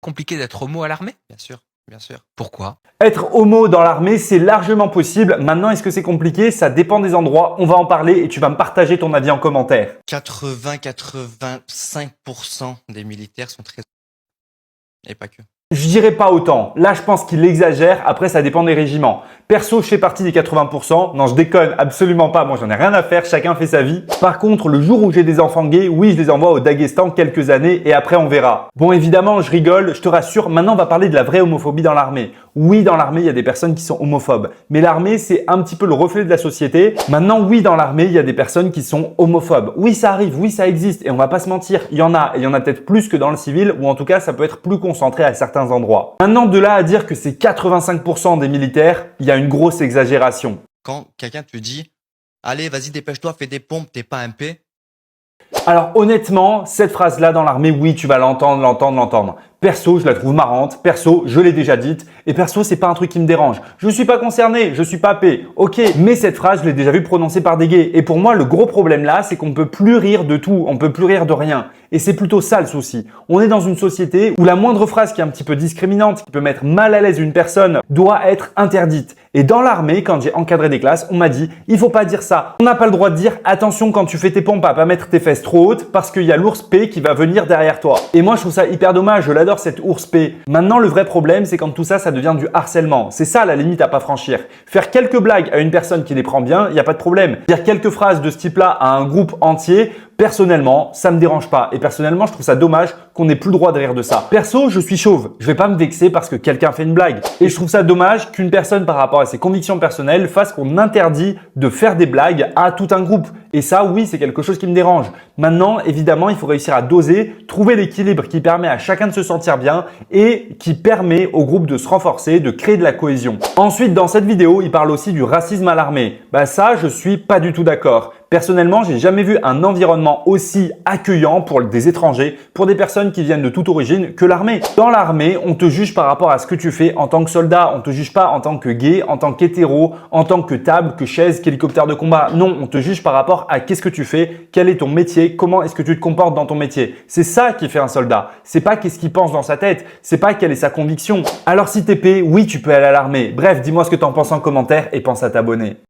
compliqué d'être homo à l'armée? Bien sûr, bien sûr. Pourquoi? Être homo dans l'armée, c'est largement possible. Maintenant, est-ce que c'est compliqué? Ça dépend des endroits. On va en parler et tu vas me partager ton avis en commentaire. 80-85% des militaires sont très... Et pas que. Je dirais pas autant. Là, je pense qu'il exagère. Après, ça dépend des régiments. Perso, je fais partie des 80%. Non, je déconne absolument pas. Moi, j'en ai rien à faire. Chacun fait sa vie. Par contre, le jour où j'ai des enfants gays, oui, je les envoie au Daghestan quelques années et après, on verra. Bon, évidemment, je rigole. Je te rassure. Maintenant, on va parler de la vraie homophobie dans l'armée. Oui, dans l'armée, il y a des personnes qui sont homophobes. Mais l'armée, c'est un petit peu le reflet de la société. Maintenant, oui, dans l'armée, il y a des personnes qui sont homophobes. Oui, ça arrive. Oui, ça existe. Et on va pas se mentir. Il y en a. Et il y en a peut-être plus que dans le civil ou en tout cas, ça peut être plus concentré à certains endroits. Maintenant, de là à dire que c'est 85% des militaires, il y a une grosse exagération. Quand quelqu'un te dit « Allez, vas-y, dépêche-toi, fais des pompes, t'es pas un P », Alors honnêtement, cette phrase-là dans l'armée, oui, tu vas l'entendre. Perso, je la trouve marrante. Perso, je l'ai déjà dite. Et perso, c'est pas un truc qui me dérange. Je suis pas concerné, je suis pas P. Ok, mais cette phrase, je l'ai déjà vue prononcée par des gays. Et pour moi, le gros problème là, c'est qu'on peut plus rire de tout. On peut plus rire de rien. Et c'est plutôt ça le souci. On est dans une société où la moindre phrase qui est un petit peu discriminante, qui peut mettre mal à l'aise une personne, doit être interdite. Et dans l'armée, quand j'ai encadré des classes, on m'a dit, il faut pas dire ça. On n'a pas le droit de dire, attention quand tu fais tes pompes à pas mettre tes fesses trop hautes parce qu'il y a l'ours P qui va venir derrière toi. Et moi, je trouve ça hyper dommage. Je l'adore cette ours P. Maintenant, le vrai problème, c'est quand tout ça, ça devient du harcèlement. C'est ça la limite à pas franchir. Faire quelques blagues à une personne qui les prend bien, il n'y a pas de problème. Dire quelques phrases de ce type-là à un groupe entier, personnellement, ça me dérange pas. Et personnellement, je trouve ça dommage qu'on n'ait plus le droit de rire de ça. Perso, je suis chauve. Je vais pas me vexer parce que quelqu'un fait une blague. Et je trouve ça dommage qu'une personne, par rapport à ses convictions personnelles, fasse qu'on interdit de faire des blagues à tout un groupe. Et ça, oui, c'est quelque chose qui me dérange. Maintenant, évidemment, il faut réussir à doser, trouver l'équilibre qui permet à chacun de se sentir bien et qui permet au groupe de se renforcer, de créer de la cohésion. Ensuite, dans cette vidéo, il parle aussi du racisme à l'armée. Ça, je suis pas du tout d'accord. Personnellement, j'ai jamais vu un environnement aussi accueillant pour des étrangers, pour des personnes qui viennent de toute origine que l'armée. Dans l'armée, on te juge par rapport à ce que tu fais en tant que soldat. On te juge pas en tant que gay, en tant qu'hétéro, en tant que table, que chaise, qu'hélicoptère de combat. Non, on te juge par rapport à qu'est-ce que tu fais, quel est ton métier, comment est-ce que tu te comportes dans ton métier. C'est ça qui fait un soldat. C'est pas qu'est-ce qu'il pense dans sa tête, c'est pas quelle est sa conviction. Alors si t'es P, oui, tu peux aller à l'armée. Bref, dis-moi ce que t'en penses en commentaire et pense à t'abonner.